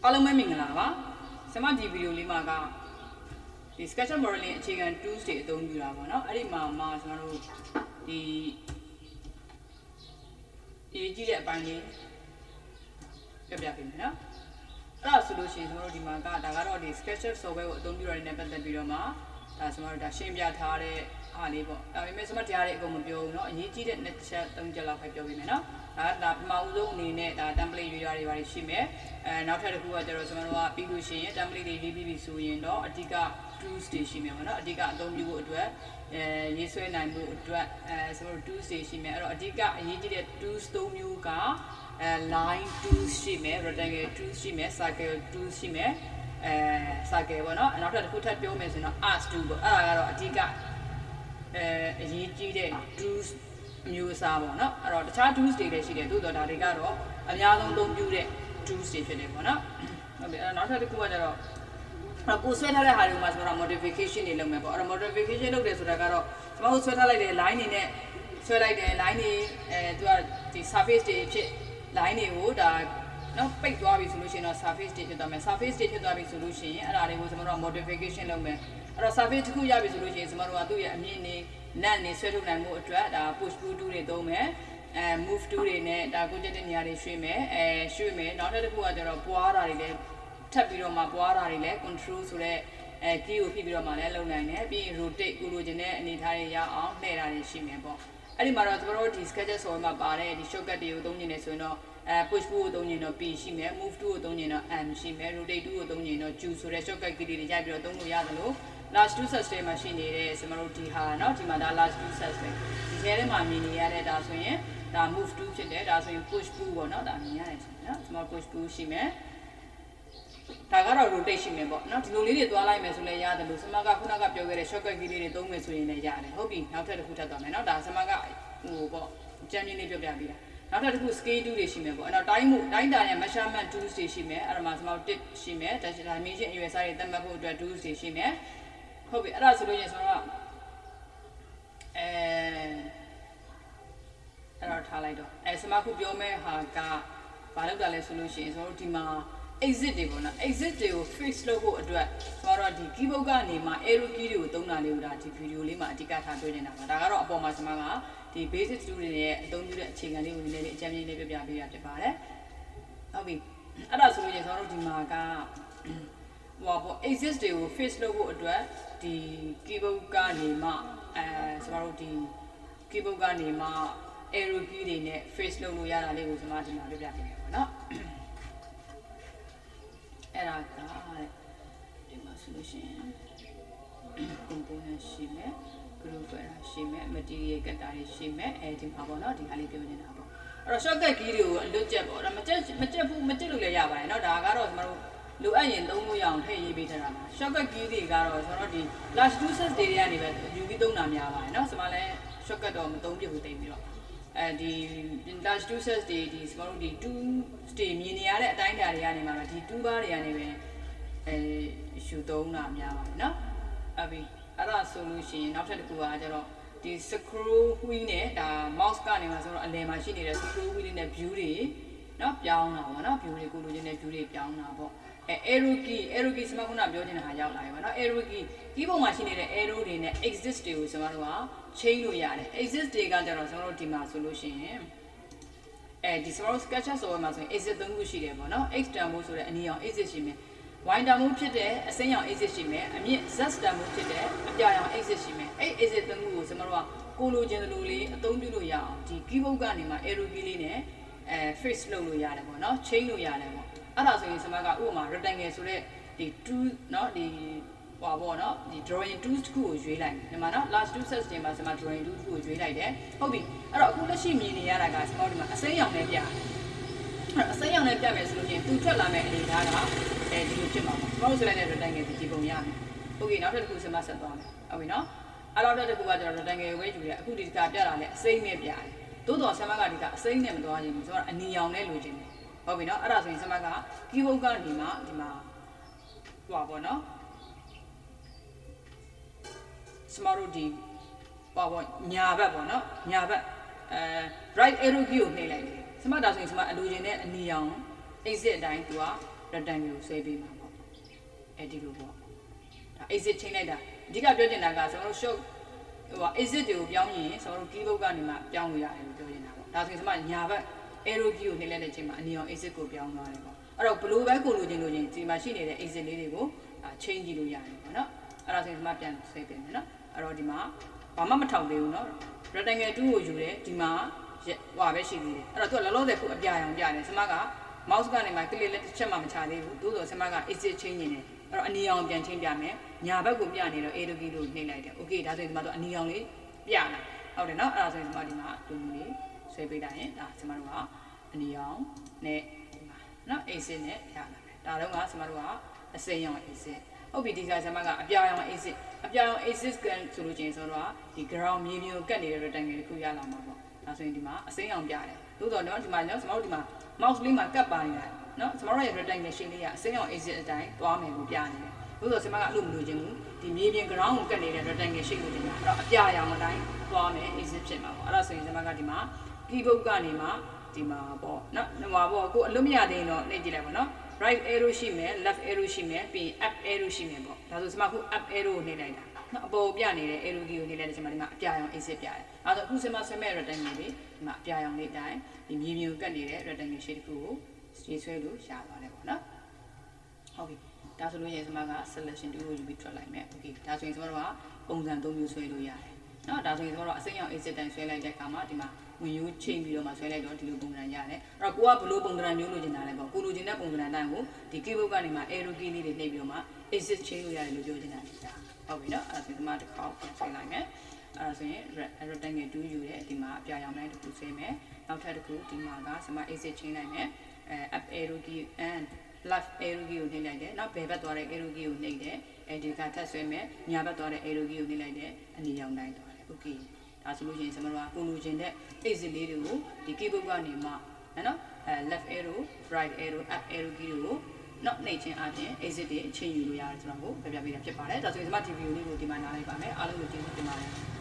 အားလုံးပဲမင်္ဂလာပါဆမဒီဗီဒီယိုလေးမှာကဒီ SketchUp modeling အခြေခံ tools တွေအသုံးပြုတာပေါ့နော်အဲ့ဒီမှာကျွန်တော်တို့ဒီကြည့်တဲ့အပိုင်းလေးပြပြပေးမယ်နော်အဲ့ဒါဆိုလို့ရှိရင်ကျွန်တော်တို့ဒီမှာကဒါကတော့ဒီ SketchUp software ကိုအသုံးပြုရတဲ့ပတ်သက်ပြီးတော့မှဒါကျွန်တော်တို့ဒါရှင်းပြထားတဲ့အားလေးပေါ့ဒါပေမဲ့ကျွန်မတရားလေးအကုန်မပြောဘူးเนาะအရေးကြီးတဲ့2ချက်3ချက်လောက်ပဲပြောပေးမယ်เนาะဒါပထမဦးဆုံးအနေနဲ့ဒါ template ရွေးရတွေပါရှိမယ်နောက်ထပ်တစ်ခုကကျတော့ကျွန်တော်တို့ကပြီးလို့ရှိရင် template တွေရေးပြီးပြီဆိုရင်တော့အဓိက tools တွေရှိမယ်ပေါ့เนาะအဓိကအသုံးပြုဖို့အတွက်ရေးဆွဲနိုင်ဖို့အတွက်ကျွန်တော်တို့ tools တွေရှိမယ်အဲ့တော့အဓိကအရေးကြီးတဲ့ tools 3မျိုးကline tools ရှိမယ် rectangle tools ရှိမယ် circle tools ရှိမယ်circle ပေါ့เนาะနောက်ထပ်တစ်ခုထပ်ပြောမယ်ဆိုရင်တော့ arc tool ပေါ့အဲ့ဒါကတော့အဓိကအရေးကြီးတဲ့ tools မျိုးအစားပေါ့เนาะအဲ့တော့တခြား tools တွေလည်းရှိတယ်သို့တော့ဒါတွေကတော့အများဆုံးသုံးပြုတဲ့ tools တွေဖြစ်တယ်ပေါ့เนาะဟုတ်ပြီအဲ့တော့နောက်ထပ်တစ်ခုကကျတော့ကိုဆွဲထားတဲ့ဟာတွေမှာကျွန်တော် modification တွေလုပ်မယ်ပေါ့အဲ့တော့ modification လုပ်တယ်ဆိုတာကတော့ကျွန်တော်ဆွဲထားလိုက်တဲ့ line တွေနဲ့ဆွဲလိုက်တယ် line တွေသူကဒီ surface တွေဖြစ် line တွေကိုဒါနော်ပိတ်သွားပြီဆိုလို့ရှိရင်တော့ surface တွေဖြစ်သွားမယ် surface တွေဖြစ်သွားပြီဆိုလို့ရှိရင်အဲ့ဒါတွေကိုကျွန်တော်တို့ modification လုပ်မယ်အဲ့တော့ surface တစ်ခုရပြီဆိုလို့ရှိရင်ကျွန်တော်တို့ကသူ့ရဲ့အမြင့်နေနတ်နေဆွဲထုတ်နိုင်မှုအတွက်ဒါ push tool တွေသုံးမယ်move tool တွေနဲ့ဒါကိုကျတဲ့နေရာတွေရွှေ့မယ်ရွှေ့မယ်နောက်တစ်ခုကကျတော့ပွားတာတွေလည်းထပ်ပြီးတော့မှပွားတာတွေလည်း control ဆိုတဲ့key ကိုဖိပြီးတော့မှလည်းလုပ်နိုင်တယ်ပြီးရင် rotate ကိုလိုချင်တဲ့အနေအထားတွေရအောင်လှည့်တာတွေရှိမယ်ပေါ့အဲ့ဒီမှာတော့ကျွန်တော်တို့ဒီ SketchUp software မှာပါတဲ့ဒီ shortcut တွေကိုသုံးနေတယ်ဆိုရင်တော့push tool ကိုသုံးရင်တော့ P ရှိမယ် move tool ကိုသုံးရင်တော့ M ရှိမယ် rotate tool ကိုသုံးရင်တော့ Q ဆိုတဲ့ shortcut key တွေရိုက်ပြီးတော့သုံးလို့ရတယ်လို့ large tool set တွေမှာရှိနေတဲ့ကျွန်တော်တို့ဒီဟာเนาะဒီမှာဒါ large tool set ပဲဒီထဲထဲမှာမြင်နေရတဲ့ဒါဆိုရင်ဒါ move tool ဖြစ်တယ်ဒါဆိုရင် push tool ပေါ့เนาะဒါမြင်ရတယ်ဆိုเนาะကျွန်တော် push tool ရှိမယ်ဒါကတော့ rotate ရှိမယ်ပေါ့เนาะဒီလိုလေးတွေသွားလိုက်မယ်ဆိုလည်းရတယ်လို့ဆမကခုနကပြောခဲ့တဲ့ shortcut key လေးတွေသုံးမယ်ဆိုရင်လည်းရတယ်ဟုတ်ပြီနောက်ထပ်တစ်ခုထပ်သွားမယ်เนาะဒါဆမကဟိုပေါ့အကျဉ်းချင်းလေးပြောပြပေးတာနောက်ထပ်တစ်ခု scale tool တွေရှိမယ်ပေါ့အဲ့တော့တိုင်းတာနဲ့ measurement tools တွေရှိမယ်အဲ့ဒါမှကျွန်တော် tip ရှိမယ် dimension အရွယ်အစားတွေသတ်မှတ်ဖို့အတွက် tools တွေရှိမယ်ဟုတ်ပြီအဲ့ဒါဆိုလို့ရင်ကျွန်တော်ကအဲ့တော့ထားလိုက်တော့ဆမခုပြောမဲ့ဟာကဘာလုပ်တာလဲဆိုလို့ရှိရင်ကျွန်တော်တို့ဒီမှာ exit တွေပေါ့နော် exit တွေကို fix လုပ်ဖို့အတွက်ကျွန်တော်တို့ဒီ keyboard ကနေမှ arrow key တွေကိုသုံးတာလေးကိုဒါဒီ video လေးမှာအဓိကထားတွေ့နေတာပါဒါကတော့အပေါ်မှာကျွန်မကဒီ basic tool တွေရဲ့အသုံးပြုတဲ့အခြေခံလေးကိုနည်းနည်းလေးအကြမ်းလေးပြပြပေးရဖြစ်ပါတယ်ဟုတ်ပြီအဲ့ဒါဆိုရင်ကျွန်တော်တို့ဒီမှာကဟိုပေါ့ exit တွေကို fix လုပ်ဖို့အတွက်ဒီ keyboard ကနေမှကျွန်တော်တို့ဒီ keyboard ကနေမှ arrow key တွေနဲ့ fix လုပ်လို့ရတာလေးကိုကျွန်မဒီမှာပြပြပေးမယ်ပေါ့နော်အဲ့ဒါကဒီမှာ solution component ရှိမယ် group ရှိမယ် material ကတ်တာတွေရှိမယ်ဒီမှာပေါ့နော်ဒီဟာလေးပြောနေတာပေါ့အဲ့တော့ shortcut key တွေကိုအလွတ်ကျက်ပေါ့ဒါမကျက်လို့လည်းရပါတယ်เนาะဒါကတော့ကျွန်တော်တို့လိုအပ်ရင်သုံးလို့ရအောင်ထည့်ရေးပေးထားတာပါ shortcut key တွေကတော့ကျွန်တော်တို့ဒီ large users တွေကနေပဲယူပြီးသုံးတာများပါတယ်เนาะကျွန်မလည်း shortcut တော့မသုံးပြဘူးတိတ်ပြီးတော့ဒီ large users တွေဒီကျွန်တော်တို့ဒီ tools တွေမြင်နေရတဲ့အတိုင်းအတာတွေကနေမှာဒီ tool bar တွေကနေပဲယူသုံးတာများပါတယ်เนาะအဲ့ပြီးအဲ့ဒါဆိုလို့ရှိရင်နောက်ထပ်တစ်ခုကကျတော့ဒီ scroll wheel နဲ့ဒါ mouse ကနေမှာဆိုတော့အလယ်မှာရှိနေတဲ့ scroll wheel နဲ့ view တွေเนาะပြောင်းတာပေါ့เนาะ view တွေကိုလိုချင်တဲ့ view တွေပြောင်းတာပေါ့arrow key စမခုနပြောချင်တဲ့ဟာရောက်လာပြီပေါ့เนาะ arrow key ပုံမှာရှိနေတဲ့ arrow တွေနဲ့ exist တွေကိုကျွန်တော်တို့က change လို့ရတယ် exist တွေကကျတော့ကျွန်တော်တို့ဒီမှာဆိုလို့ရှိရင်ဒီ SketchUp software မှာဆိုရင် exist 3ခုရှိတယ်ပေါ့เนาะ x တန်ဖိုးဆိုတဲ့အနီရောင် exist ရှိမယ် y တန်ဖိုးဖြစ်တဲ့အစိမ်းရောင် exit ရှိမယ်အမြင့် z တန်ဖိုးဖြစ်တဲ့အပြာရောင် exit ရှိမယ်အဲ့ exit သုံးခုကိုကျွန်တော်တို့ကကိုလိုချင်သလိုလေးအသုံးပြုလို့ရအောင်ဒီ keyboard ကနေမှ arrow key လေးနဲ့fix လုပ်လို့ရတယ်ပေါ့နော် change လို့ရတယ်ပေါ့အဲ့ဒါဆိုရင်ကျွန်မကဥပမာ rectangle ဆိုတဲ့ဒီ tool เนาะဒီဟွာပေါ့နော်ဒီ drawing tools တစ်ခုကိုရွေးလိုက်ဒီမှာနော် last two sets တွေမှာကျွန်မ drawing tool တစ်ခုကိုရွေးလိုက်တယ်ဟုတ်ပြီအဲ့တော့အခုလက်ရှိမြင်နေရတာကကျွန်တော်ဒီမှာအစိမ်းရောင်နဲ့ပြအစိမ်းရောင်နဲ့ပြမယ်ဆိုလို့ရှိရင်သူထွက်လာမယ့်အနေအထားကဒီလိုဖြစ်မှာပေါ့ကျွန်တော်ဆိုလိုက်တဲ့ rectangle ဒီပုံရမယ်ဟုတ်ကဲ့နောက်ထပ်တစ်ခုကျွန်မဆက်သွားမယ်ဟုတ်ပြီနော်အဲ့တော့တစ်ခုကကျွန်တော် rectangle ဝဲယူတယ်အခုဒီကပြတာလဲအစိမ်းနဲ့ပြတယ်သို့တော်ဆမ်မကဒီကအစိမ်းနဲ့မသွားခြင်းဘူးကျွန်တော်အနီရောင်နဲ့လိုချင်တယ်ဟုတ်ပြီနော်အဲ့ဒါဆိုရင်ဆမ်မက keyboard ကနေမှဒီမှာဟွာပေါ့နော်စမတို့ဒီဟွာပေါ့ညာဘက်ပေါ့နော်ညာဘက်right arrow key ကိုနှိပ်လိုက်တယ်ဆမ်မဒါဆိုရင်ဆမ်မအလိုချင်တဲ့အနီရောင် exit အတိုင်းသူက rectangle ကိုဆွဲပေးမှာပေါ့အဲ့ဒီလိုပေါ့ဒါ exit ချိန်လိုက်တာအဓိကပြောချင်တာကကျွန်တော်တို့ short ဟို exit တွေကိုပြောင်းရင်ကျွန်တော်တို့ keyboard ကနေမှပြောင်းလို့ရတယ်လို့ပြောချင်တာပေါ့ဒါဆိုရင်ကျွန်မညာဘက် arrow key ကိုနှိပ်လိုက်တဲ့အချိန်မှာအနီအောင် exit ကိုပြောင်းသွားတယ်ပေါ့အဲ့တော့ဘယ်လိုပဲကိုလိုချင်ဒီမှာရှိနေတဲ့ exit လေးတွေကိုchange ကြည့်လို့ရတယ်ပေါ့နော်အဲ့ဒါဆိုရင်ကျွန်မပြန်ဆွဲပေးမယ်နော်အဲ့တော့ဒီမှာဘာမှမထောက်သေးဘူးနော် rectangle 2ကိုယူတယ်ဒီမှာဟွာပဲရှိသေးတယ်အဲ့တော့သူကလောလောဆယ်ခုအပြာရောင်ပြတယ်ဆမက mouse ကနေမှ click လက်တစ်ချက်မှမချသေးဘူးသို့သော်ဆမက exit change နေတယ်အဲ့တော့အနီရောင်ပြန်ချင်းပြမယ်ညာဘက်ကိုပြနေတော့ arrow key လို့နှိပ်လိုက်တယ် okay ဒါဆိုရင်ဒီမှာတော့အနီရောင်လေးပြလာဟုတ်တယ်နော်အဲ့ဒါဆိုရင်ဒီမှာတူတူလေးဆွဲပေးလိုက်ရင်ဒါဆမတို့ကအနီရောင်နဲ့ဒီမှာနော် exit နဲ့ရလာမယ်ဒါတော့ကဆမတို့ကအစိမ်းရောင် exit ဟုတ်ပြီဒီကဆမကအပြာရောင် exit အပြာရောင် exit scan ဆိုလို့ချင်းဆိုတော့ဒီ ground မြေပြင်ကိုကတ်နေတဲ့ rectangle တစ်ခုရလာမှာပေါ့ဒါဆိုရင်ဒီမှာအစိမ်းရောင်ပြတယ်သို့တော်တော့ဒီမှာနော်ကျွန်တော်တို့ဒီမှာ mouse လေးမှာကတ်ပါနေတာနော်ကျွန်တော်တို့ရဲ့ rectangle shape လေးကအစိမ်းရောင် exit အတိုင်းသွားမယ်လို့ပြနေတယ်သို့တော်ကျွန်မကအဲ့လိုမလို့ခြင်းဘူးဒီမြေပြင် ground ကိုကတ်နေတဲ့ rectangle shape ကိုတင်တာအဲ့တော့အပြာရောင်အတိုင်းသွားမယ် exit ဖြစ်မှာပေါ့အဲ့ဒါဆိုရင်ကျွန်မကဒီမှာ keyboard ကနေမှဒီမှာပေါ့နော်ဒီမှာပေါ့ကိုအလွတ်မရသေးရင်တော့နှိပ်ကြည့်လိုက်ပါနော် right arrow ရှိမယ် left arrow ရှိမယ်ပြီး up arrow ရှိမယ်ပေါ့ဒါဆိုကျွန်မခု up arrow ကိုနှိပ်လိုက်တာနော်အပေါ်ပြနေတဲ့ arrow key ကိုနှိပ်လိုက်တဲ့ချိန်မှာဒီမှာအပြာရောင် exit ပြတယ်အဲဒါဆိုအခုကျွန်မဆွဲမဲ့ rectangle လေးဒီမှာအပြာရောင်လေးတိုင်းဒီမြေပြင်ကိုကတ်နေတဲ့ rectangle shape တစ်ခုကိုရေးဆွဲလို့ရပါတယ်ပေါ့နော်ဟုတ်ပြီဒါဆိုလို့ရင်ကျွန်မက selection 2ကိုယူပြီးထွက်လိုက်မယ် okay ဒါဆိုရင်ကျွန်တော်တို့ကပုံစံ3မျိုးဆွဲလို့ရတယ်နော်ဒါဆိုရင်ကျွန်တော်တို့အစိမ်းရောင် exit တိုင်းဆွဲလိုက်တဲ့အခါမှာဒီမှာဝင်ယူချိန်ပြီးတော့မှဆွဲလိုက်တော့ဒီလိုပုံစံရတယ်အဲ့တော့ကိုကဘလို့ပုံစံမျိုးလိုချင်တာလဲပေါ့ကိုလိုချင်တဲ့ပုံစံတိုင်းကိုဒီ keyboard ကနေမှ arrow key လေးတွေနှိပ်ပြီးတော့မှ exit ချိန်လို့ရတယ်လို့ပြောချင်တာဒါဟုတ်ပြီနော်အဲ့ဒါဆိုဒီမှာတစ်ခေါက်ဆွဲလိုက်မယ်အဲ့ဒါဆိုရင် rectangle 2ယူတယ်ဒီမှာအပြာရောင်တိုင်းတစ်ခုဆွဲမယ်နောက်ထပ်တစ်ခုဒီမှာကစမ exit ချိန်လိုက်မယ်up arrow key and left arrow key ကိုနှိပ်လိုက်တယ်နောက်ဘယ်ဘက်သွားတဲ့ arrow key ကိုနှိပ်တယ်အဲဒီကထပ်ဆွဲမယ်ညာဘက်သွားတဲ့ arrow key ကိုနှိပ်လိုက်တယ်အနီရောင်တိုင်းသွားတယ် okay ဒါဆိုလို့ရှိရင်ကျွန်တော်တို့ကကိုလိုချင်တဲ့ exit လေးတွေကိုဒီ keyboard ကနေမှနော် left arrow right arrow up arrow key တွေကိုနော်နှိပ်ခြင်းအပြင် exit တွေအချိန်ယူလို့ရတယ်ကျွန်တော်ကိုပြပြပေးတာဖြစ်ပါတယ်ဒါဆိုရင်ကျွန်မ video လေးကိုဒီမှာနားလိုက်ပါမယ်အားလုံးကိုကျေးဇူးတင်ပါတယ်